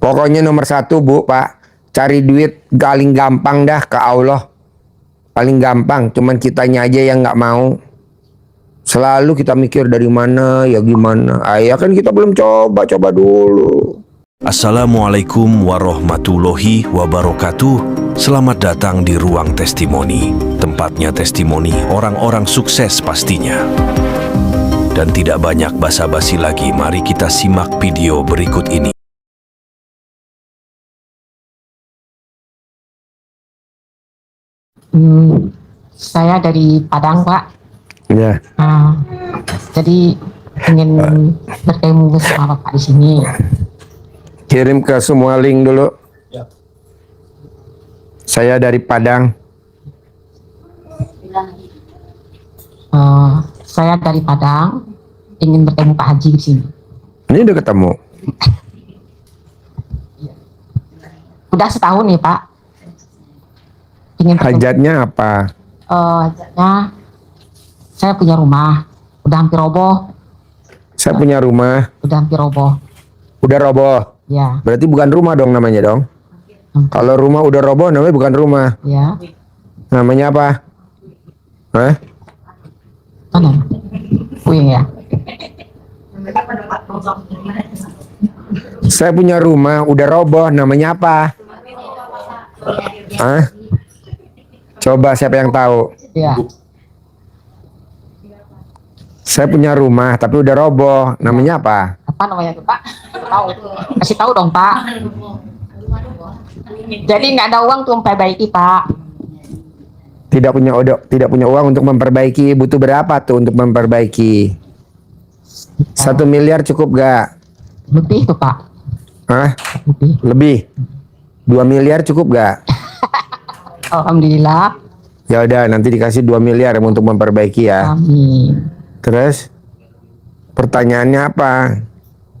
Pokoknya nomor satu, Bu, Pak, cari duit paling gampang dah ke Allah. Paling gampang, cuman kitanya aja yang nggak mau. Selalu kita mikir dari mana, ya gimana. Ya kan kita belum coba dulu. Assalamualaikum warahmatullahi wabarakatuh. Selamat datang di Ruang Testimoni. Tempatnya testimoni orang-orang sukses pastinya. Dan tidak banyak basa-basi lagi, mari kita simak video berikut ini. Saya dari Padang, Pak. Ya. Jadi ingin bertemu sama Bapak di sini. Kirim ke semua link dulu. Saya dari Padang. Saya dari Padang, ingin bertemu Pak Haji di sini. Ini udah ketemu. Udah setahun nih, Pak. Ingin bertemu. Hajatnya apa? Hajatnya, saya punya rumah, udah hampir roboh. Saya punya rumah, Udah hampir roboh. udah roboh. Ya, Berarti bukan rumah dong namanya dong. Kalau rumah udah roboh namanya bukan rumah. ya. Namanya apa? Hah? Mana? Puing ya. Saya punya rumah udah roboh namanya apa? Hah? Coba siapa yang tahu? Ya. Saya punya rumah tapi udah roboh namanya apa? Apa namanya tuh, Pak? Tahu. Kasih tahu dong, Pak. Jadi nggak ada uang tuh memperbaiki, Pak. Tidak punya uang untuk memperbaiki. Butuh berapa tuh untuk memperbaiki? 1 miliar cukup gak? Lebih tuh, Pak. Hah? Lebih. Lebih? 2 miliar cukup gak? Alhamdulillah. Ya udah, nanti dikasih 2 miliar untuk memperbaiki ya. Amin. Terus pertanyaannya apa?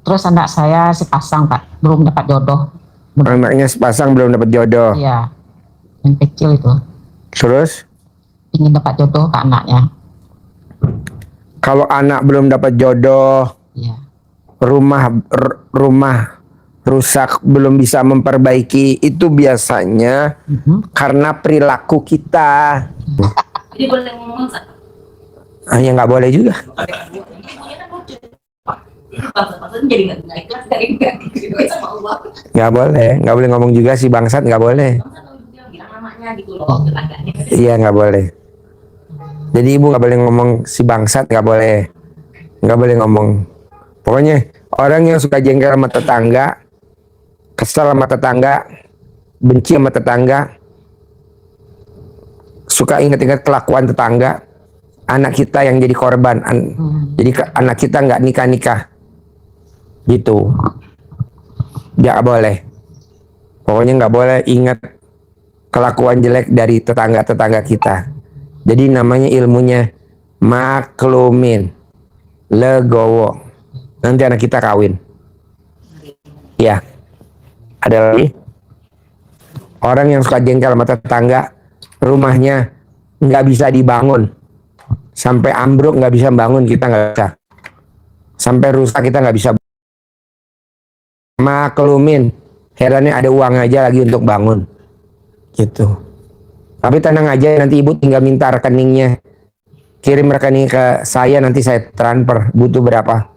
Terus anak saya sepasang, Pak, belum dapat jodoh. Anaknya sepasang belum dapat jodoh. Iya, yang kecil itu Terus ingin dapat jodoh ke anaknya. kalau anak belum dapat jodoh, Iya. rumah rusak belum bisa memperbaiki, itu biasanya karena perilaku kita. Jadi boleh ngomong Ya nggak boleh juga. jadi nggak ikhlas dari nggak sama Allah. Nggak boleh ngomong juga si bangsat, nggak boleh. Bilang namanya gitu loh tetangganya. Iya nggak boleh. Jadi ibu nggak boleh ngomong si bangsat, nggak boleh ngomong. Pokoknya orang yang suka jengkel sama tetangga, kesel sama tetangga, benci sama tetangga, suka ingat-ingat kelakuan tetangga, anak kita yang jadi korban. Jadi anak kita nggak nikah gitu. Nggak boleh. Pokoknya nggak boleh ingat kelakuan jelek dari tetangga kita. Jadi namanya ilmunya maklumin, legowo. Nanti anak kita kawin. Ya. Ada lagi? Orang yang suka jengkel sama tetangga, rumahnya nggak bisa dibangun. Sampai ambruk nggak bisa bangun, kita nggak bisa. Sampai rusak kita nggak bisa. Maklumin. Herannya ada uang aja lagi untuk bangun. Gitu. Tapi tenang aja, nanti ibu tinggal minta rekeningnya. Kirim rekening ke saya, nanti saya transfer. Butuh berapa?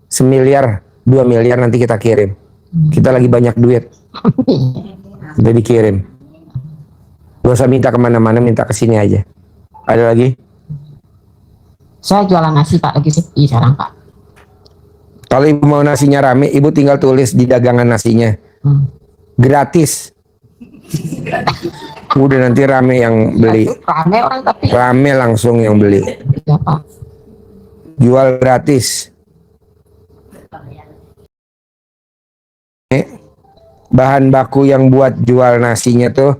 1 miliar, 2 miliar nanti kita kirim. Kita lagi banyak duit. Udah dikirim. Gak usah minta kemana-mana, minta ke sini aja. Ada lagi? Saya jualan nasi, Pak, lagi sepi sekarang, Pak. Kalau ibu mau nasinya rame, ibu tinggal tulis di dagangan nasinya. Gratis. Udah nanti rame yang beli. Rame orang tapi. Rame langsung yang beli. Ya, Pak. Jual gratis. Bahan baku yang buat jual nasinya tuh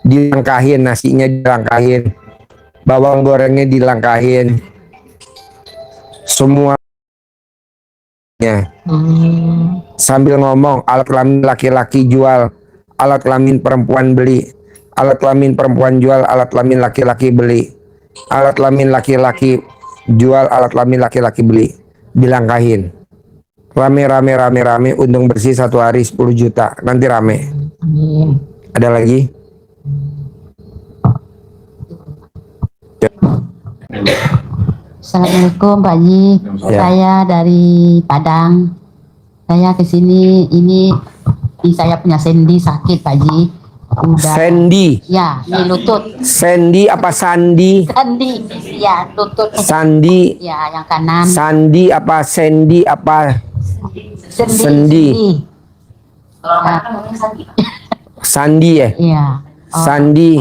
dilangkahin, nasinya dilangkahin, bawang gorengnya dilangkahin, semuanya. Sambil ngomong, alat kelamin laki-laki jual, alat kelamin perempuan beli, alat kelamin perempuan jual, alat kelamin laki-laki beli, alat kelamin laki-laki jual, alat kelamin laki-laki beli, dilangkahin. Rame, untung bersih 1 hari 10 juta. Nanti rame. Amin. Ada lagi? Assalamualaikum Pak Haji. Ya. Saya dari Padang. Saya ke sini ini saya punya sendi sakit Pak Haji. Udah. Sandy. Ya, di lutut. Sandy apa Sandi? Sendi. Ya, lutut. Sandi. Ya, yang kanan. Sandi apa Sandy apa Sendi. sendi. Kalau anak kan ngomongnya sakit. Sandi ya? Iya. Oh, Sandi.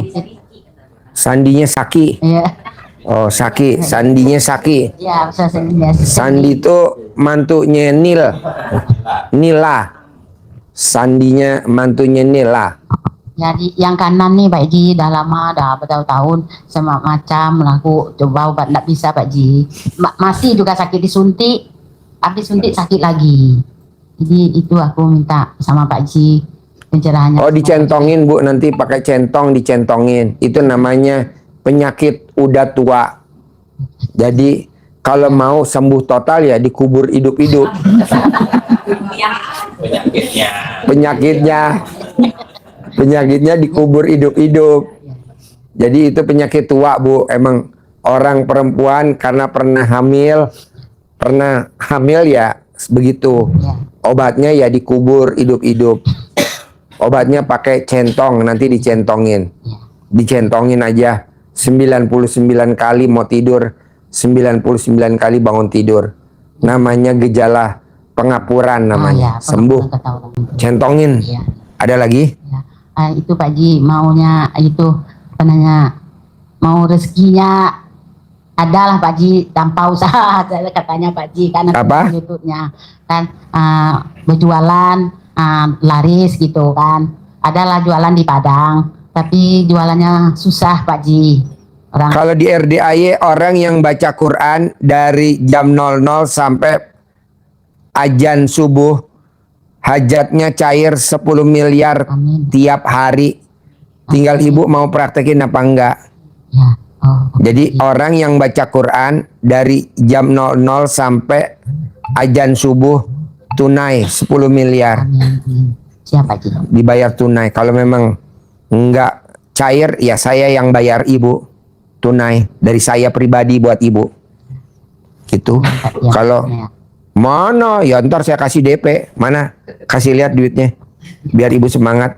Sandinya Saki. Iya. Oh, Saki. Sandinya Saki. Ya, bisa sendi. Sandi itu mantunya Nila. Sandinya mantunya Nila. Jadi yang kanan nih Pak Ji, dah lama, dah bertahun-tahun sama macam laku coba obat nggak bisa Pak Ji. Masih juga sakit disuntik, habis suntik sakit lagi. Jadi itu aku minta sama Pak Ji pencerahannya. Oh, dicentongin Bu, nanti pakai centong dicentongin. Itu namanya penyakit udah tua. Jadi kalau mau sembuh total ya dikubur hidup-hidup. Penyakitnya dikubur hidup-hidup. Jadi itu penyakit tua Bu. Emang orang perempuan karena pernah hamil ya begitu. Ya. Obatnya ya dikubur hidup-hidup. Obatnya pakai centong, nanti dicentongin. Dicentongin aja 99 kali mau tidur, 99 kali bangun tidur. Namanya gejala pengapuran namanya. Ya, Sembuh. Centongin. Ya. Ada lagi? Ya. Itu Pak Ji maunya itu penanya mau rezekinya adalah Pak Ji tanpa usaha katanya Pak Ji karena Apa? YouTube-nya kan berjualan laris gitu kan, adalah jualan di Padang tapi jualannya susah Pak Ji. Kalau di RDAY orang yang baca Quran dari jam 00 sampai azan subuh hajatnya cair 10 miliar Amin. tiap hari. Tinggal Ibu mau praktekin apa enggak. Ya. Oh, Jadi orang yang baca Quran dari jam 00 sampai azan subuh tunai 10 miliar. amin. Siapa Ji? Dibayar tunai. Kalau memang enggak cair ya saya yang bayar Ibu tunai dari saya pribadi buat Ibu. Gitu. Ya, Kalau ya. mana ya ntar saya kasih DP. Mana? Kasih lihat duitnya. Biar Ibu semangat.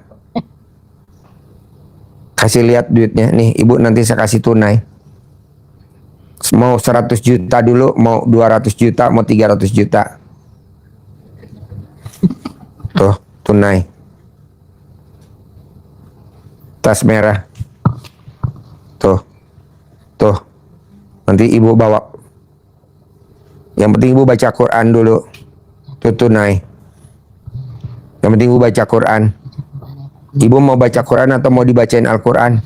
Kasih lihat duitnya. Nih Ibu nanti saya kasih tunai. Mau 100 juta dulu, mau 200 juta, mau 300 juta. Tuh, tunai. Tas merah. Tuh. Tuh. Nanti Ibu bawa. Yang penting Ibu baca Quran dulu. Tuh tunai. Yang penting Ibu baca Quran. Ibu mau baca Quran atau mau dibacain Al-Quran?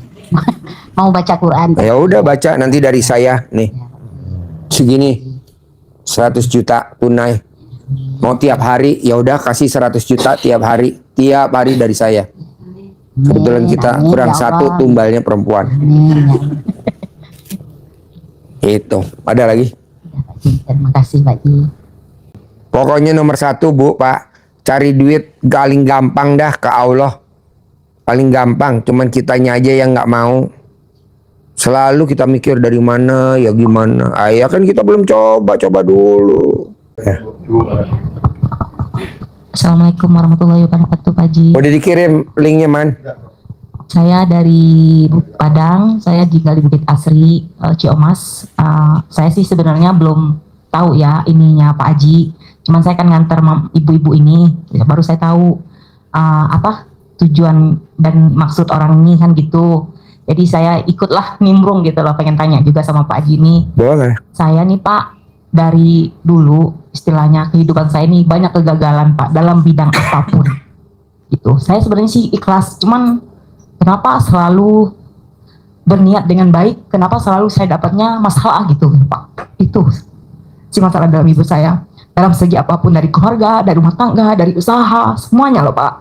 Mau baca Quran. Ya udah baca nanti dari saya nih. Segini. 100 juta tunai. Mau tiap hari ya udah kasih 100 juta tiap hari. Tiap hari dari saya. Kebetulan kita Amin, kurang ya satu Allah. tumbalnya perempuan. Amin, ya. Itu. Ada lagi? Terima kasih Pak Ji. Pokoknya nomor 1 Bu, Pak. Cari duit paling gampang dah ke Allah. Paling gampang. Cuman kitanya aja yang nggak mau. Selalu kita mikir dari mana ya gimana. Ya kan kita belum coba dulu. Assalamualaikum warahmatullahi wabarakatuh Pak Ji. Udah dikirim linknya Man? Saya dari Padang, saya tinggal di Bukit Asri, Ciomas. Saya sih sebenarnya belum tahu ya ininya Pak Haji. Cuman saya kan nganter ibu-ibu ini, baru saya tahu apa tujuan dan maksud orang ini kan gitu. Jadi saya ikutlah nimbrung gitu loh, pengen tanya juga sama Pak Haji ini. Boleh. Saya nih Pak, dari dulu istilahnya kehidupan saya ini banyak kegagalan Pak dalam bidang apapun. Gitu. Saya sebenarnya sih ikhlas, cuman kenapa selalu berniat dengan baik, kenapa selalu saya dapatnya masalah gitu Pak. Itu si masalah dalam hidup saya. Dalam segi apapun, dari keluarga, dari rumah tangga, dari usaha, semuanya loh Pak.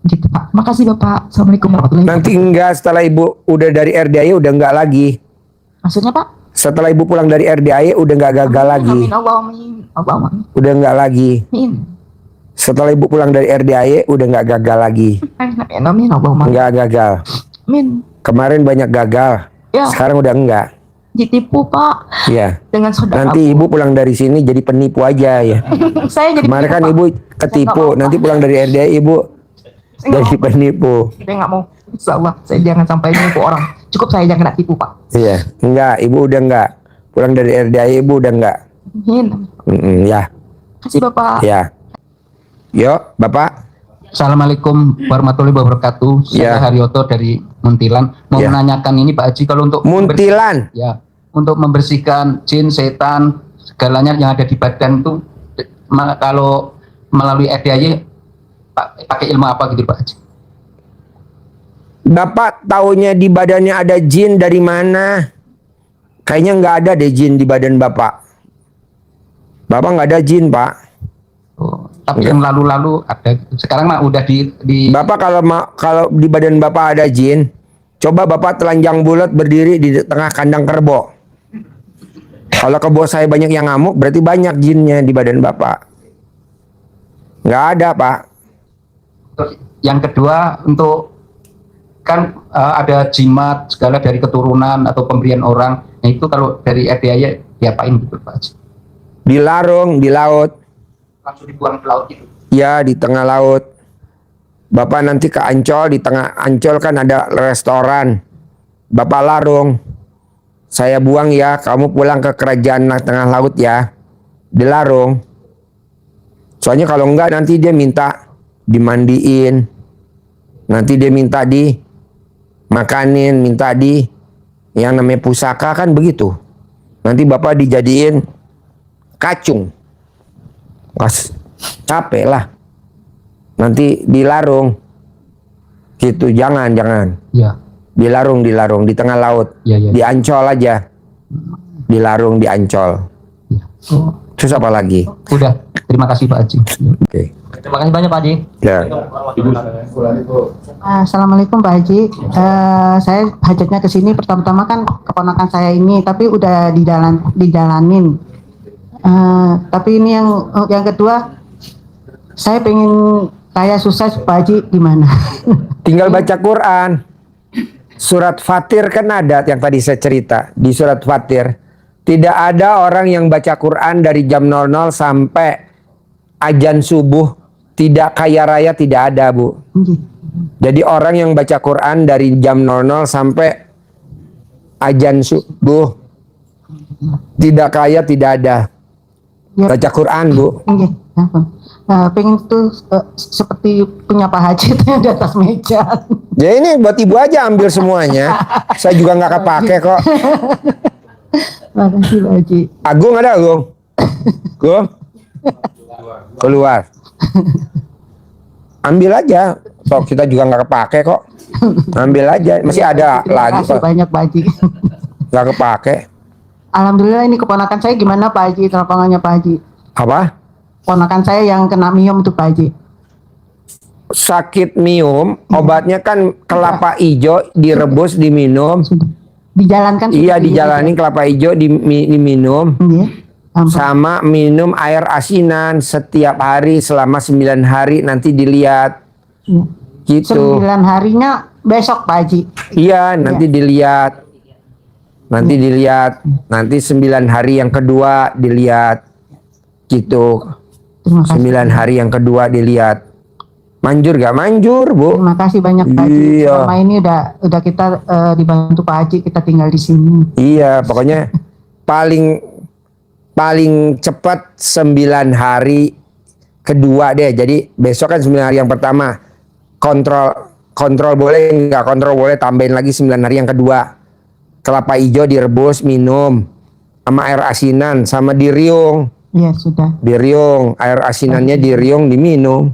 Gitu Pak. Makasih Bapak. Assalamualaikum warahmatullahi wabarakatuh. Nanti enggak setelah Ibu udah dari RDAY udah enggak lagi. Maksudnya Pak? Setelah ibu pulang dari RDAY udah nggak gagal lagi. Amin, Allahumma amin. Udah nggak lagi. Amin. Setelah ibu pulang dari RDAY udah nggak gagal lagi. Amin, Allahumma Nggak gagal. amin. Kemarin banyak gagal. Ya, Sekarang udah enggak. ditipu Pak Iya. dengan saudara. Nanti ibu pulang dari sini jadi penipu aja ya. Saya jadi Kemarin kan penipu, ibu Pak. ketipu. Saya nggak mau, Nanti Pak. pulang dari RDAY ibu Saya nggak jadi mau. penipu. Saya nggak mau. Insya Allah, saya jangan sampai nipu orang. Cukup saya jangan kena tipu Pak. Iya. Enggak. Ibu udah enggak. Pulang dari RDAY ibu udah enggak. Amin. Ya. Kasih Bapak. Ya. Yuk, Bapak. Assalamualaikum warahmatullahi wabarakatuh. Ya. Saya Haryoto dari Muntilan. Mau Ya. menanyakan ini Pak Haji, kalau untuk Muntilan. ya, untuk membersihkan jin, setan, segalanya yang ada di badan itu, kalau melalui RDAY pakai ilmu apa gitu Pak Haji? Bapak taunya di badannya ada jin dari mana? Kayaknya nggak ada deh jin di badan Bapak. Bapak nggak ada jin, Pak. Oh, tapi yang lalu-lalu ada. Sekarang mah udah di Bapak kalau di badan Bapak ada jin, coba Bapak telanjang bulat berdiri di tengah kandang kerbau. Kalau kebo saya banyak yang ngamuk, berarti banyak jinnya di badan Bapak. Nggak ada, Pak. Terus yang kedua, untuk kan ada jimat segala dari keturunan atau pemberian orang. Nah itu kalau dari RDAY diapain gitu Pak Haji? Dilarung di laut. Langsung dibuang ke laut gitu. Ya, di tengah laut. Bapak nanti ke Ancol, di tengah Ancol kan ada restoran. Bapak larung. Saya buang ya, kamu pulang ke kerajaan tengah laut ya. Dilarung. Soalnya kalau enggak nanti dia minta dimandiin. Nanti dia minta dimakanin, minta yang namanya pusaka kan begitu. Nanti Bapak dijadiin kacung. Capek lah. Nanti dilarung. Gitu, jangan. Ya, Dilarung di tengah laut. ya. Di Ancol aja. Dilarung di Ancol. Ya. Oh, Terus apa lagi? udah, terima kasih Pak Haji. Oke. Terima kasih banyak Pak Haji. Ya. Assalamualaikum Pak Haji. Saya hajatnya ke sini pertama-tama kan keponakan saya ini, tapi udah dijalanin. Tapi ini yang kedua, saya pengen kaya sukses Pak Haji gimana? Tinggal baca Quran. Surat Fatir kan ada yang tadi saya cerita. Di surat Fatir. Tidak ada orang yang baca Quran dari jam 00 sampai azan subuh. Tidak kaya raya, tidak ada Bu. Jadi orang yang baca Quran dari jam 00 sampai azan subuh. Tidak kaya, tidak ada. Ya. Baca Quran Bu. Nggih, ampun. Pengen tuh seperti punya Pak Haji itu yang di atas meja. Ya ini buat ibu aja ambil semuanya. Saya juga nggak kepake kok. Makasih Pak Haji. Agung ada Agung? Agung? Keluar. Ambil aja. So, kita juga nggak kepake kok. Ambil aja. Masih ada Terima lagi kasih kok. banyak Pak Haji. Nggak kepake. Alhamdulillah ini keponakan saya gimana Pak Haji, telapangannya Pak Haji? Apa? Keponakan saya yang kena miom itu Pak Haji. Sakit miom, obatnya kan kelapa hijau direbus diminum. Sudah dijalankan. Iya, seperti ini, dijalanin kelapa hijau diminum. Iya. Ampun. Sama minum air asinan setiap hari selama 9 hari, nanti dilihat. Iya. Gitu. 9 harinya besok Pak Haji. Iya, nanti dilihat. Nanti dilihat. Nanti 9 hari yang kedua dilihat. Gitu. Terima kasih. 9 hari yang kedua dilihat. Manjur gak manjur, Bu? Terima kasih banyak Pak Haji. Iya. Selama ini udah kita dibantu Pak Haji, kita tinggal di sini. Iya, pokoknya paling cepat 9 hari kedua deh. Jadi besok kan 9 hari yang pertama. Kontrol boleh, nggak kontrol boleh, tambahin lagi 9 hari yang kedua. Kelapa hijau direbus, minum. Sama air asinan, sama diriung. Iya, sudah. Diriung, air asinannya diriung, diminum.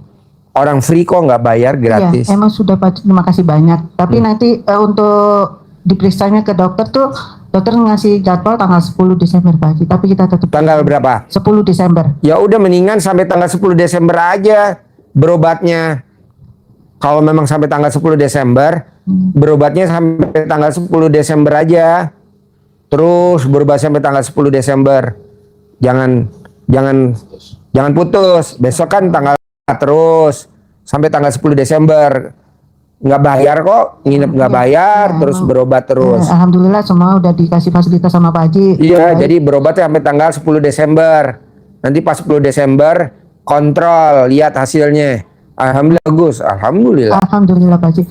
Orang free kok, nggak bayar, gratis. Iya, emang sudah Pak Haji, terima kasih banyak. Tapi nanti untuk diperiksanya ke dokter tuh, dokter ngasih jadwal tanggal 10 Desember Pak Haji. Tapi kita tetap Tanggal berapa? 10 Desember. Ya udah mendingan sampai tanggal 10 Desember aja berobatnya. Kalau memang sampai tanggal 10 Desember, berobatnya sampai tanggal 10 Desember aja. Terus berubah sampai tanggal 10 Desember. Jangan putus. Besok kan tanggal terus sampai tanggal 10 Desember. Nggak bayar kok, nginep nggak bayar, terus berobat terus. Alhamdulillah semua udah dikasih fasilitas sama Pak Haji. Iya, jadi berobatnya sampai tanggal 10 Desember. Nanti pas 10 Desember kontrol, lihat hasilnya. Alhamdulillah bagus, alhamdulillah. Alhamdulillah Pak Haji.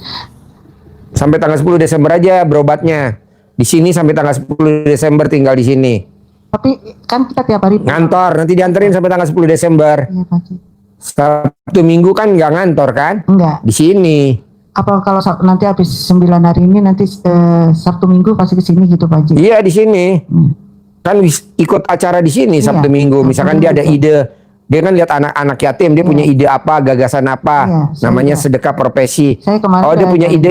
Sampai tanggal 10 Desember aja berobatnya. Di sini sampai tanggal 10 Desember tinggal di sini. Tapi kan kita tiap hari Ngantor, nanti dianterin sampai tanggal 10 Desember. Iya Pak Haji. Sabtu Minggu kan nggak ngantor kan? Enggak. Di sini. Apa kalau nanti habis 9 hari ini nanti Sabtu Minggu pasti ke sini gitu Pak Haji. Iya di sini. Kan ikut acara di sini Sabtu Iya, Minggu. Sabtu Misalkan Minggu dia ada betul. ide, dia kan lihat anak-anak yatim, dia punya ide apa, gagasan apa, Iya, saya namanya juga. sedekah profesi. Saya kemarin Oh dia udah punya jalan. ide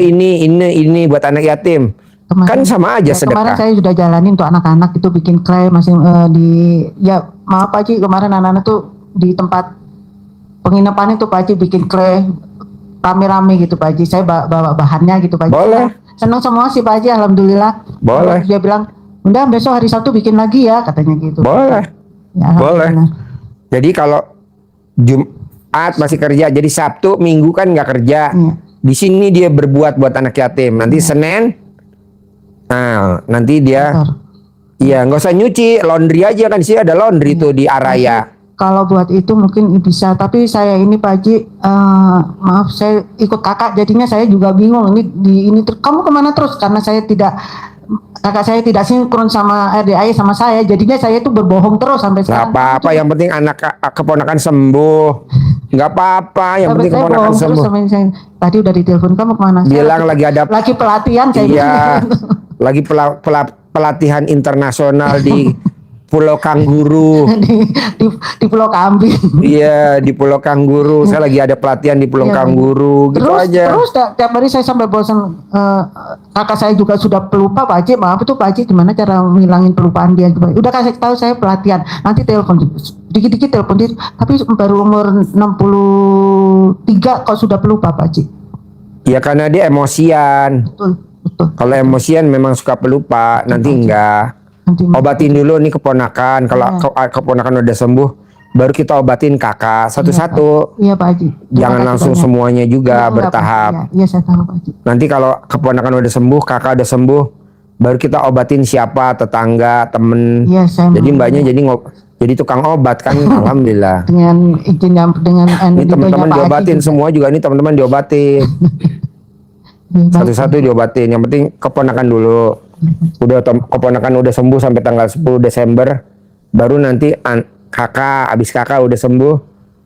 ini buat anak yatim. Kan sama aja Kemarin sedekah. saya sudah jalanin untuk anak-anak itu bikin clay masih maaf Pak Haji, kemarin anak-anak tuh di tempat penginapan itu Pak Haji bikin clay rame-rame gitu Pak Haji. Saya bawa bahannya gitu Pak Haji. Boleh. Senang semua sih Pak Haji, alhamdulillah. Boleh. Dia bilang, "Udah besok hari Sabtu bikin lagi ya," katanya gitu. Boleh. Ya, Boleh. alhamdulillah. Jadi kalau Jumat masih kerja, jadi Sabtu Minggu kan nggak kerja. Iya. Di sini dia berbuat buat anak yatim. Nanti Senin, nah nanti dia, Betul. iya nggak usah nyuci, laundry aja kan. Di sini ada laundry tuh di Araya. Kalau buat itu mungkin bisa, tapi saya ini Pak Haji, maaf saya ikut kakak, jadinya saya juga bingung ini kamu kemana terus, karena kakak saya tidak sinkron sama RDI sama saya, jadinya saya itu berbohong terus sampai Nggak sekarang. apa-apa, yang penting anak keponakan sembuh. Nggak apa-apa, yang Sampai penting saya keponakan bohong terus sembuh. sampai saya tadi udah ditelepon, kamu kemana? Saya Bilang lagi ada, lagi pelatihan saya iya, bilang. lagi pelatihan internasional di Pulau Kangguru. di Pulau Kambing. Iya, di Pulau Kangguru. Saya lagi ada pelatihan di Pulau Iya, Kangguru, gitu aja. Terus tiap hari saya sampai bosan. Kakak saya juga sudah pelupa Pak Haji. Maaf itu Pak Haji, gimana cara ngilangin pelupaan dia? Udah kasih tahu saya pelatihan. Nanti telepon dikit-dikit telepon dia. Tapi baru umur 63 kok sudah pelupa Pak Haji. Ya karena dia emosian. Betul. Kalau emosian memang suka pelupa. Nanti enggak. Nanti Obatin dulu nih keponakan. Kalau keponakan udah sembuh, baru kita obatin kakak satu-satu. Iya Pak Haji. Terima Jangan kasih langsung banyak. semuanya juga, Iya, bertahap. Iya saya tahu Pak Haji. Nanti kalau keponakan udah sembuh, kakak udah sembuh, baru kita obatin siapa, tetangga, temen. Iya saya. Jadi mbaknya jadi tukang obat kan, alhamdulillah. dengan izinnya dengan Ini ridhonya teman-teman Pak Haji diobatin juga. semua juga, ini teman-teman diobatin. Iya, baik. Satu-satu diobatin. Yang penting keponakan dulu. Keponakan udah sembuh sampai tanggal 10 Desember, baru nanti kakak, abis kakak udah sembuh,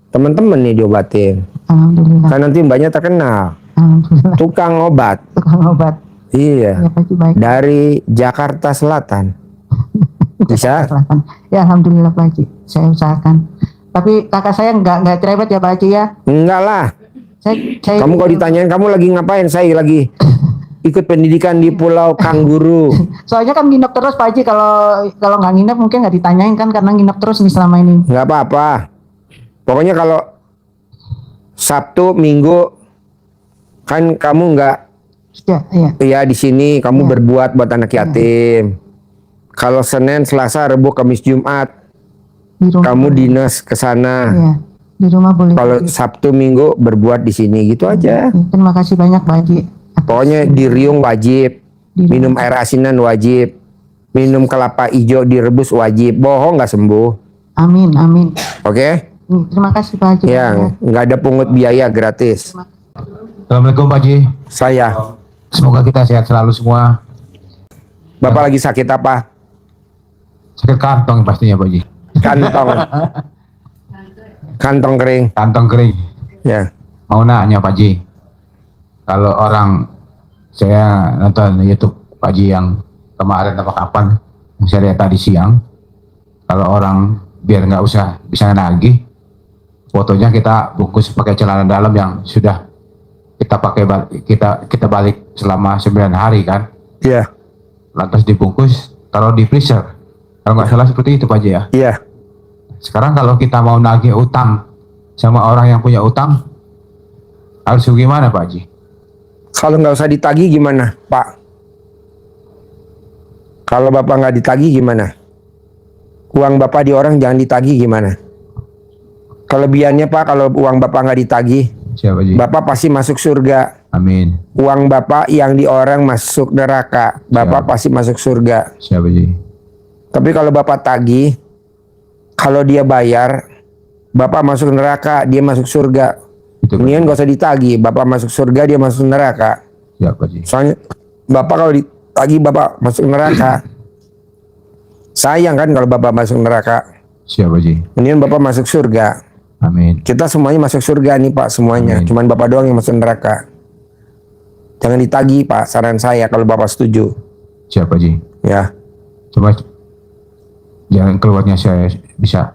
teman-teman nih diobatin. Alhamdulillah. Kan nanti mbaknya terkenal, Alhamdulillah. tukang obat. Tukang obat. Iya. Ya Pak Haji baik. Dari Jakarta Selatan. Bisa? Ya alhamdulillah Pak Haji, saya usahakan. Tapi kakak saya nggak cerewet ya Pak Haji ya. Enggak lah. Saya Kamu kalau ditanyain kamu lagi ngapain? Saya lagi ikut pendidikan di Pulau Kangguru. soalnya kan nginep terus Pak Haji, kalau nggak nginep mungkin nggak ditanyain kan, karena nginep terus nih selama ini. Nggak apa-apa. Pokoknya kalau Sabtu, Minggu kan kamu nggak, Ya, iya. ya di sini kamu Ya. berbuat buat anak yatim. Kalau Senin, Selasa, Rabu, Kamis, Jumat Di rumah. kamu dinas ke sana. Iya. Di rumah boleh. Kalau Sabtu, Minggu berbuat di sini gitu aja. Ya, terima kasih banyak Pak Haji. Pokoknya di Riung wajib, minum air asinan wajib, minum kelapa hijau direbus wajib. Bohong nggak sembuh. Amin, amin. Oke? Terima kasih Pak Haji. Ya, nggak ada pungut biaya, gratis. Assalamualaikum Pak Haji. Saya, Semoga kita sehat selalu semua. Bapak lagi sakit apa? Sakit kantong pastinya Pak Haji. Kantong. Kantong kering. Kantong kering. Ya. Mau nanya Pak Haji. Kalau orang, saya nonton YouTube Pak Haji yang kemarin apa kapan, yang saya lihat tadi siang. Kalau orang biar nggak usah bisa nagih, fotonya kita bungkus pakai celana dalam yang sudah kita pakai kita balik selama 9 hari kan, Iya. lantas dibungkus taruh di freezer. Kalau nggak salah seperti itu Pak Haji ya. Iya. Sekarang kalau kita mau nagih utang sama orang yang punya utang, harus gimana Pak Haji? Kalau nggak usah ditagih gimana, Pak? Kalau Bapak nggak ditagih gimana? Uang Bapak di orang jangan ditagih gimana? Kelebihannya Pak, kalau uang Bapak nggak ditagih, Siap Haji. Bapak pasti masuk surga. Amin. Uang Bapak yang di orang masuk neraka, Bapak Siap. pasti masuk surga. Siap Haji. Tapi kalau Bapak tagih, kalau dia bayar, Bapak masuk neraka, dia masuk surga. Itu Mendingan gak usah ditagih, Bapak masuk surga, dia masuk neraka. Siap Haji. Soalnya Bapak kalau ditagih, Bapak masuk neraka. Sayang kan kalau Bapak masuk neraka. Siap Haji. Mendingan Bapak masuk surga. Amin. Kita semuanya masuk surga nih Pak, semuanya. Amin. Cuman Bapak doang yang masuk neraka. Jangan ditagih Pak, saran saya kalau Bapak setuju. Siap Haji. Ya, Coba jalan keluarnya saya bisa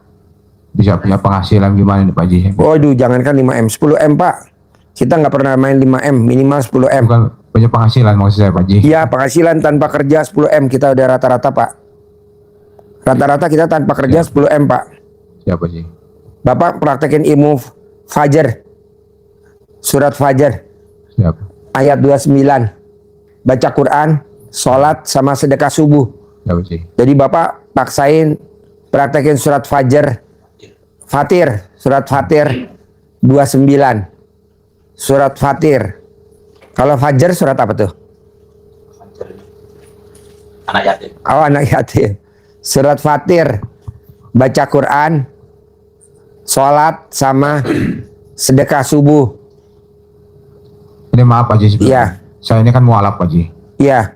punya penghasilan gimana nih Pak Haji? waduh jangankan 5M, 10M Pak. Kita nggak pernah main 5M, minimal 10M. Bukan punya penghasilan maksud saya Pak Haji. Iya, penghasilan tanpa kerja 10M kita udah rata-rata Pak. Rata-rata kita tanpa kerja 10M Pak. Siap Haji. Bapak praktekin ilmu Fajar. Surat Fajar Siap. ayat 29. Baca Quran, sholat sama sedekah subuh. Siap Haji. Jadi Bapak paksain praktekin surat Fajar. Surat Fatir 29. Surat Fatir. Kalau Fajar surat apa tuh? Anak yatim. Oh, anak yatim. Surat Fatir. Baca Quran, sholat sama sedekah subuh. Ini maaf Pak Haji sebelumnya. Iya. Saya ini kan mualaf Pak Haji. Iya.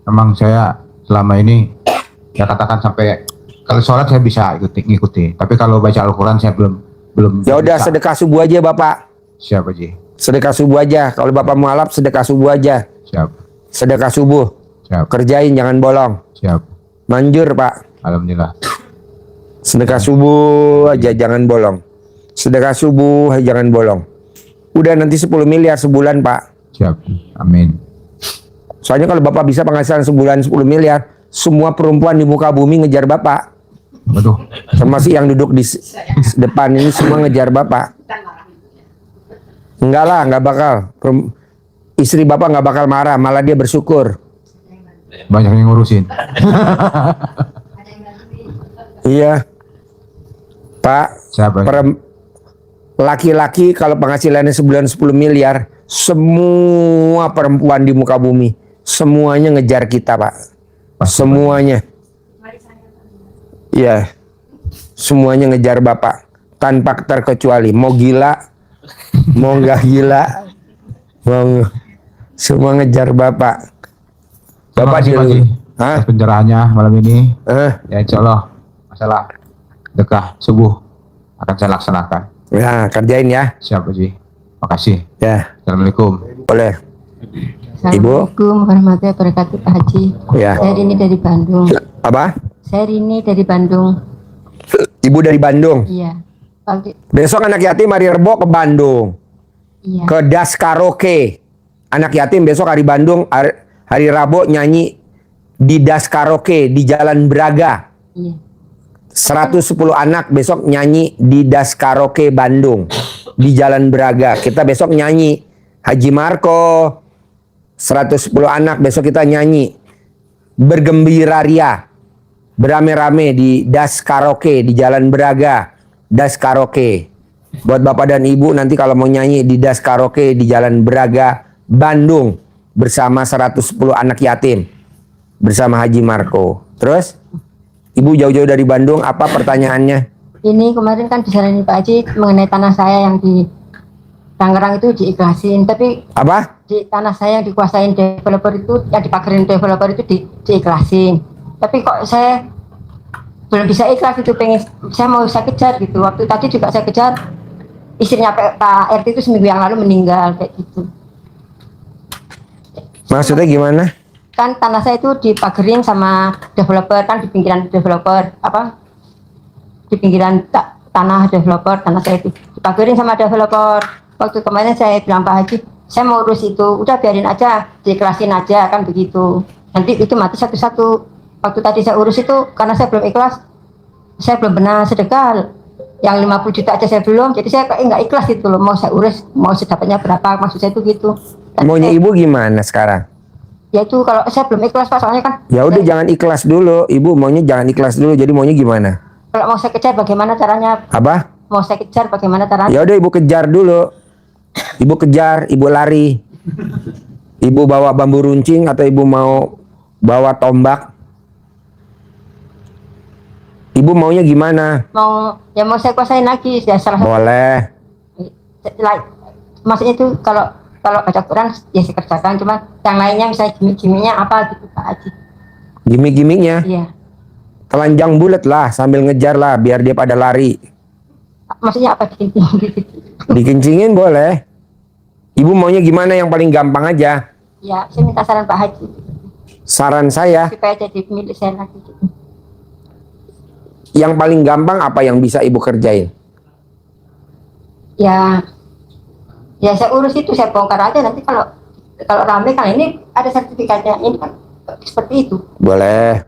Memang saya selama ini ya katakan sampai kalau sholat saya bisa ngikuti. Tapi kalau baca Al-Quran saya belum Ya udah bisa. sedekah subuh aja Bapak. Siap Haji. Sedekah subuh aja. Kalau Bapak mualaf sedekah subuh aja. Siap. Sedekah subuh. Siap. Kerjain jangan bolong. Siap. Manjur Pak. Alhamdulillah. Sedekah subuh aja jangan bolong. Sedekah subuh aja jangan bolong. Udah nanti 10 miliar sebulan Pak. Siap. Amin. Soalnya kalau Bapak bisa penghasilan sebulan 10 miliar, semua perempuan di muka bumi ngejar Bapak. Waduh. Termasuk yang duduk di depan ini semua ngejar Bapak. Enggak lah, enggak bakal. Istri Bapak enggak bakal marah, malah dia bersyukur. Banyak yang ngurusin. Iya. Pak, Siap Haji. laki-laki kalau penghasilannya sebulan 10 miliar, semua perempuan di muka bumi, semuanya ngejar kita Pak. Pasti, Semuanya. Iya. Semuanya ngejar Bapak. Tanpa terkecuali. Mau gila, mau nggak gila, semua ngejar Bapak. Terima Bapak kasih Pak Haji. Hah? Atas pencerahannya malam ini. Hah? Ya insya Allah masalah dekah subuh akan saya laksanakan. Ya, kerjain ya. Siap Haji. Makasih. Ya, Assalamualaikum. boleh. Assalamualaikum warahmatullahi wabarakatuh Pak Haji. Ya. Saya Rini dari Bandung. Apa? Saya Rini dari Bandung. Ibu dari Bandung. Iya. Waktu, Besok anak yatim hari Rebo ke Bandung. iya. Ke Das Karaoke. Anak yatim besok hari Bandung, hari Rabu nyanyi di Das Karaoke di Jalan Braga. Iya. 110 anak besok nyanyi di Das Karaoke Bandung di Jalan Braga. Kita besok nyanyi Haji Marco. 110 anak besok kita nyanyi bergembira ria berame-rame di Das Karaoke di Jalan Braga. Das Karaoke. Buat Bapak dan Ibu nanti kalau mau nyanyi di Das Karaoke di Jalan Braga Bandung bersama 110 anak yatim bersama Haji Marco. Terus Ibu jauh-jauh dari Bandung, apa pertanyaannya? Ini kemarin kan disaranin Pak Haji mengenai tanah saya yang di Tangerang itu diikhlasin, tapi Apa? di tanah saya yang dikuasain developer itu, yang dipakerin developer itu diikhlasin. Tapi kok saya belum bisa ikhlas itu, pengen saya mau saya kejar gitu. Waktu tadi juga saya kejar, istrinya Pak RT itu seminggu yang lalu meninggal kayak gitu. Maksudnya gimana? Kan tanah saya itu dipagerin sama developer, kan di pinggiran developer, apa di pinggiran tanah developer, tanah saya itu dipagerin sama developer. Waktu kemarin saya bilang Pak Haji, saya mau urus itu, udah biarin aja, diikhlasin aja, kan begitu, nanti itu mati satu-satu. Waktu tadi saya urus itu karena saya belum ikhlas, saya belum pernah sedekah yang 50 juta aja saya belum, jadi saya kayak nggak ikhlas gitu loh, mau saya urus, mau sedapatnya berapa, maksud saya itu gitu. Dan Maunya saya- Ibu gimana sekarang? Ya itu kalau saya belum ikhlas Pak, soalnya kan Ya udah jangan ikhlas dulu. Ibu maunya jangan ikhlas dulu. Jadi maunya gimana? kalau mau saya kejar bagaimana caranya? Apa? Mau saya kejar bagaimana caranya? Ya udah ibu kejar dulu. Ibu kejar, ibu lari. Ibu bawa bambu runcing atau ibu mau bawa tombak? Ibu maunya gimana? Mau saya kuasain lagi ya salah satu. Boleh. Maksudnya itu kalau baca Quran ya saya kerjakan, cuma yang lainnya misalnya gimmick-gimmicknya apa gitu Pak Haji. Gimik-gimiknya Iya. telanjang bulat lah sambil ngejar lah biar dia pada lari. Maksudnya apa gitu? Dikencingin boleh. Ibu maunya gimana yang paling gampang aja? Ya, saya minta saran Pak Haji Saran saya, supaya jadi milik saya lagi gitu. yang paling gampang apa yang bisa ibu kerjain? Ya saya urus itu, saya bongkar aja nanti kalau rame kan ini ada sertifikatnya ini kan seperti itu. Boleh.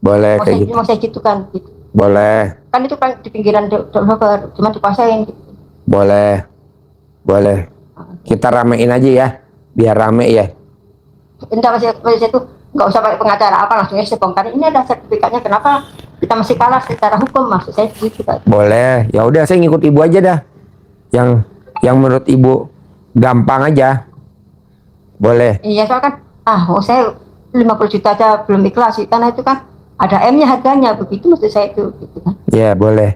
Boleh kayak gitu. Mau saya gitu kan gitu. Boleh. Kan itu kan di pinggiran developer cuma dikuasain gitu. Boleh. Boleh. Kita ramein aja ya. Biar rame ya. Entah masih itu nggak usah pakai pengacara apa, langsung aja saya bongkar. Ini ada sertifikatnya, kenapa kita masih kalah secara hukum, maksud saya gitu Pak. Boleh. Ya udah saya ngikut ibu aja dah. Yang menurut ibu gampang aja. Boleh. Iya soal kan saya 50 juta aja belum ikhlas karena itu kan ada M-nya harganya, begitu maksud saya itu gitu kan. Ya boleh.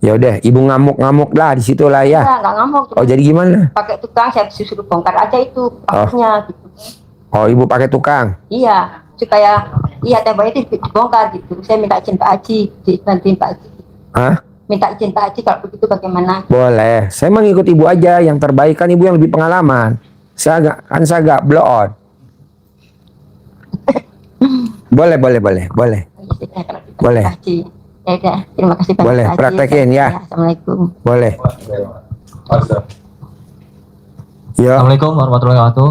Ya udah, ibu ngamuk-ngamuk lah di situ lah ya. Nggak ngamuk. Oh jadi gimana? Pakai tukang saya suruh bongkar aja itu pabriknya gitu. Oh ibu pakai tukang. Iya, supaya tembok itu dibongkar gitu. Saya minta izin Pak Haji, dibantuin Pak Haji. Hah? Minta izin Pak Haji kalau begitu bagaimana? Boleh. Saya mau ngikut ibu aja. Yang terbaik kan ibu yang lebih pengalaman. Saya agak blow on. Boleh. Ya, kalau gitu, Boleh. Pak Haji. Ya udah, terima kasih banyak. Boleh, Pak Haji. praktekin ya. Assalamualaikum. Boleh. Ya. Assalamualaikum warahmatullahi wabarakatuh.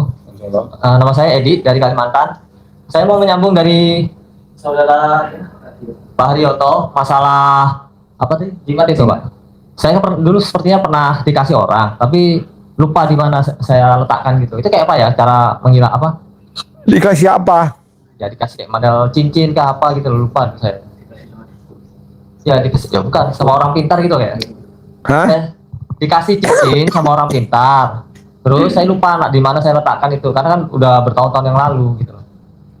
Nama saya Edi dari Kalimantan. Saya mau menyambung dari saudara Pak Haryoto masalah apa sih jimat itu Pak. Saya dulu sepertinya pernah dikasih orang, tapi lupa di mana saya letakkan gitu. Itu kayak apa ya cara mengira apa? Dikasih apa? Ya dikasih kayak model cincin kah apa gitu, lupa saya. Ya dikasih ya bukan sama orang pintar gitu ya. Hah? Dikasih cincin sama orang pintar. Terus saya lupa di mana saya letakkan itu karena kan udah bertahun-tahun yang lalu gitu.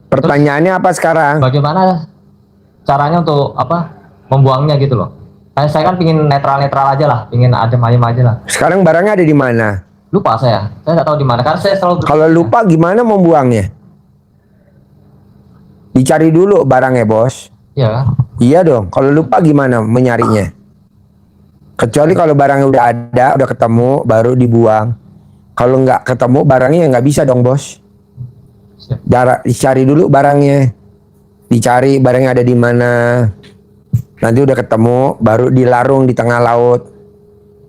Pertanyaannya apa sekarang? Bagaimana caranya untuk apa membuangnya gitu loh? Saya kan pingin netral-netral aja lah, pingin adem-ayem aja lah. Sekarang barangnya ada di mana? Lupa saya nggak tahu di mana karena saya selalu Kalau lupa gimana membuangnya? Dicari dulu barangnya bos. Iya kan? Iya dong. Kalau lupa gimana menyarinya? Kecuali kalau barangnya udah ada, udah ketemu, baru dibuang. Kalau nggak ketemu barangnya nggak bisa dong bos. Dicari dulu barangnya. Dicari barangnya ada di mana. Nanti udah ketemu, baru dilarung di tengah laut.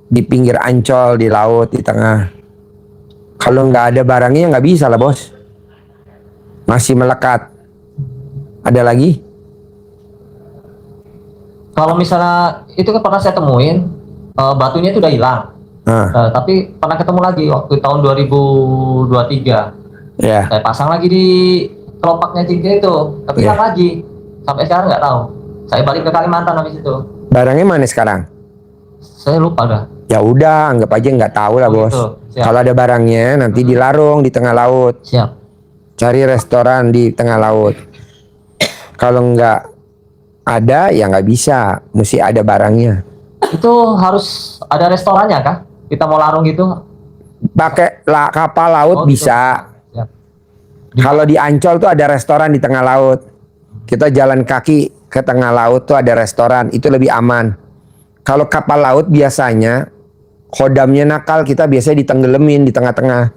Di pinggir Ancol, di laut, di tengah. Kalau nggak ada barangnya nggak bisa lah bos. Masih melekat. Ada lagi? Kalau misalnya itu kan pernah saya temuin batunya itu udah hilang. Tapi pernah ketemu lagi waktu tahun 2023. Ya. Saya pasang lagi di kelopaknya cincin itu, tapi hilang lagi. Sampai sekarang nggak tahu. Saya balik ke Kalimantan habis itu. Barangnya mana sekarang? Saya lupa dah. Ya udah, anggap aja nggak tahu lah bos. Gitu. Siap. Kalau ada barangnya nanti dilarung di tengah laut. Siap. Cari restoran di tengah laut. Kalau nggak ada ya nggak bisa, mesti ada barangnya. Itu harus ada restorannya kah? Kita mau larung gitu? Pakai kapal laut Oh, gitu. bisa. Siap. Kalau di Ancol tuh ada restoran di tengah laut. Kita jalan kaki ke tengah laut tuh ada restoran, itu lebih aman. Kalau kapal laut biasanya khodamnya nakal, kita biasanya ditenggelamin di tengah-tengah.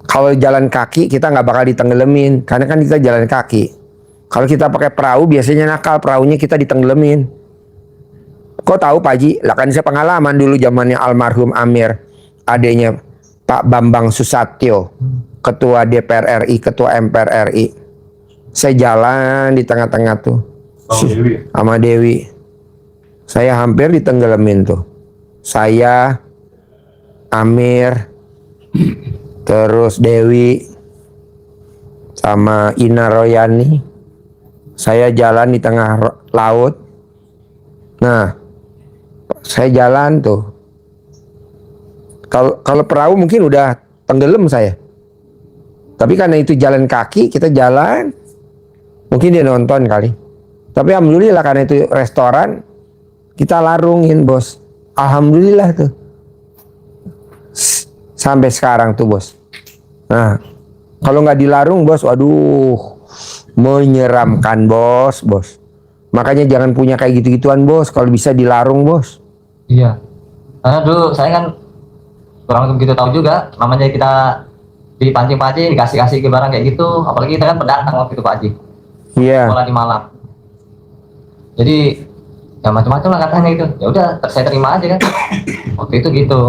Kalau jalan kaki kita nggak bakal ditenggelamin, karena kan kita jalan kaki. Kalau kita pakai perahu biasanya nakal, perahunya kita ditenggelamin. Kok tahu Pak Haji? Lah kan saya pengalaman dulu zamannya almarhum Amir, adanya Pak Bambang Susatyo, ketua DPR RI, ketua MPR RI. Saya jalan di tengah-tengah tuh sama Dewi. Saya hampir ditenggelamin tuh. Saya, Amir, terus Dewi. sama Ina Royani. Saya jalan di tengah laut. Nah, saya jalan tuh. Kalau perahu mungkin udah tenggelam saya. Tapi karena itu jalan kaki, kita jalan. Mungkin dia nonton kali. Tapi alhamdulillah karena itu restoran, kita larungin bos. Alhamdulillah tuh. Sampai sekarang tuh bos. Nah, kalau nggak dilarung bos, waduh, menyeramkan bos. Makanya jangan punya kayak gitu-gituan bos. Kalau bisa dilarung bos. Iya. Karena dulu saya kan kurang begitu tahu juga, namanya kita dipancing-pancing, dikasih-kasih ke barang kayak gitu. Apalagi kita kan pendatang waktu itu Pak Haji. Iya. Sekolah di Malang. Jadi ya macam-macam lah katanya itu. Ya udah, saya terima aja kan. Waktu itu gitu.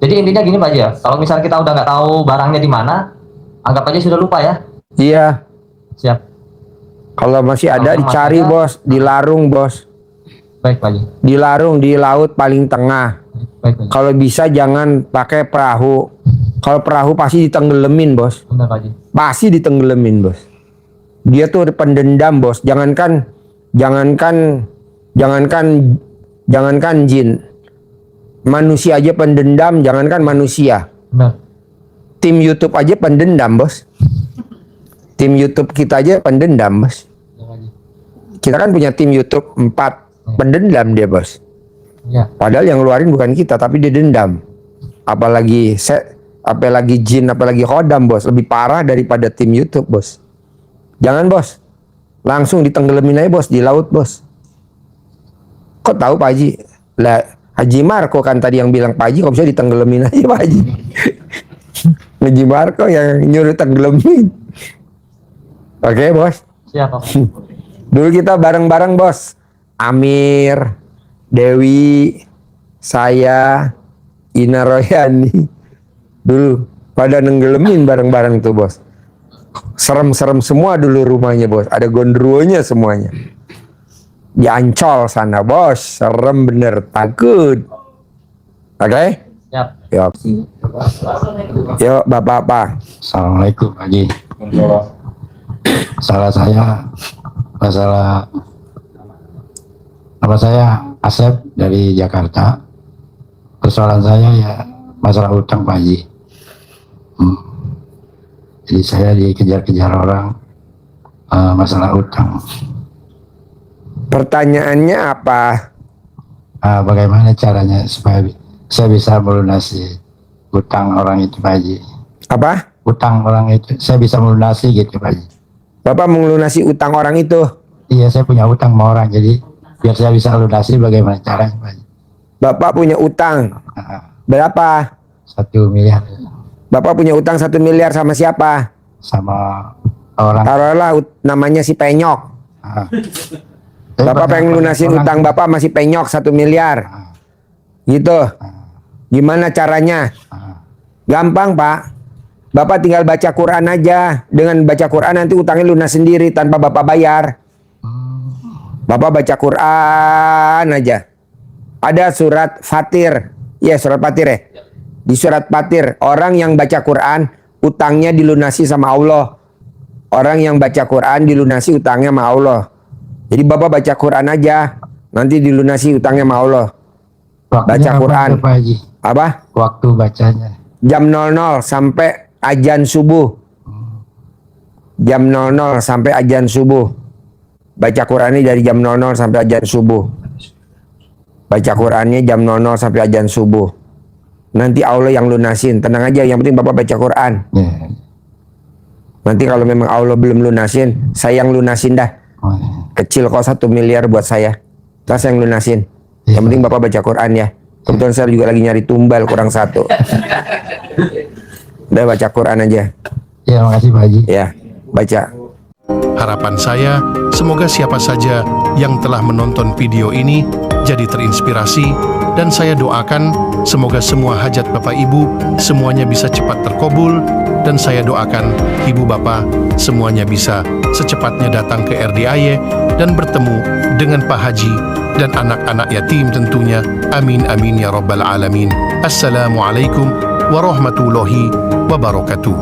Jadi intinya gini Pak Haji ya, kalau misalnya kita udah nggak tahu barangnya di mana, anggap aja sudah lupa ya. Iya. Siap. Kalau masih ada Kalau dicari masih ada, bos, dilarung bos. Baik Pak Haji. Dilarung di laut paling tengah. Baik Pak Haji. Kalau bisa jangan pakai perahu. Kalau perahu pasti ditenggelamin bos. Benar Pak Haji. Pasti ditenggelamin bos. Dia tuh pendendam bos. Jangankan jin. Manusia aja pendendam, jangankan manusia. Benar. Tim YouTube aja pendendam bos. Tim YouTube kita aja pendendam bos. Ya, Pak Haji. Kita kan punya tim YouTube 4 pendendam dia bos. Ya. Padahal yang ngeluarin bukan kita tapi dia dendam. Apalagi jin, apalagi khodam bos, lebih parah daripada tim YouTube bos. Jangan bos, langsung ditenggelamin aja bos di laut bos. Kok tahu Pak Haji? Lah Haji Marco kan tadi yang bilang Pak Haji kok bisa ditenggelamin aja Pak Haji. Haji Marco yang nyuruh tenggelamin. Oke bos. Siap Pak. Dulu kita bareng-bareng bos. Amir, Dewi, saya, Ina Royani. Dulu pada nenggelemin bareng-bareng tuh bos. Serem-serem semua dulu rumahnya bos. Ada gondruonya semuanya. Di Ancol sana bos. Serem bener, takut. Oke? Siap. Yuk. Yuk bapak-bapak. Assalamualaikum Pak Haji. Salah saya masalah nama saya Asep dari Jakarta. Persoalan saya ya masalah utang Pak Haji. Jadi saya dikejar-kejar orang masalah utang. Pertanyaannya apa? Bagaimana caranya supaya saya bisa melunasi utang orang itu Pak Haji? Apa? Utang orang itu saya bisa melunasi gitu Pak Haji. Bapak melunasi utang orang itu. Iya, saya punya utang sama orang, jadi biar saya bisa lunasi bagaimana caranya Pak Haji? Bapak punya utang. Berapa? 1 miliar Bapak punya utang 1 miliar sama siapa? sama orang. Taruhlah namanya si Penyok. Bapak pengen lunasin utang Bapak masih Penyok 1 miliar. Gitu. Gimana caranya? Gampang Pak. Bapak tinggal baca Quran aja. Dengan baca Quran nanti utangnya lunas sendiri tanpa Bapak bayar. Bapak baca Quran aja. Ada surat Fatir. Ya surat Fatir ya. Di surat Fatir, orang yang baca Quran utangnya dilunasi sama Allah. Orang yang baca Quran dilunasi utangnya sama Allah. Jadi Bapak baca Quran aja, nanti dilunasi utangnya sama Allah. Baca Quran. Pak Haji? Apa? Waktu bacanya. Jam 00 sampai azan subuh. Jam 00 sampai azan subuh. Baca Qurannya dari jam 00 sampai azan subuh. Baca Qurannya jam 00 sampai azan subuh. Nanti Allah yang lunasin. Tenang aja, yang penting Bapak baca Quran. Ya. Nanti kalau memang Allah belum lunasin, saya yang lunasin dah. Oh, ya. Kecil kok 1 miliar buat saya. Saya yang lunasin. Yang penting Bapak baca Quran ya. Kebetulan saya juga lagi nyari tumbal kurang 1. Udah baca Quran aja. Ya, makasih Pak Haji. Ya, baca. Harapan saya, semoga siapa saja yang telah menonton video ini jadi terinspirasi, dan saya doakan semoga semua hajat Bapak Ibu semuanya bisa cepat terkabul, dan saya doakan Ibu Bapak semuanya bisa secepatnya datang ke RDIY dan bertemu dengan Pak Haji dan anak-anak yatim tentunya. Amin amin ya rabbal alamin. Assalamualaikum warahmatullahi wabarakatuh.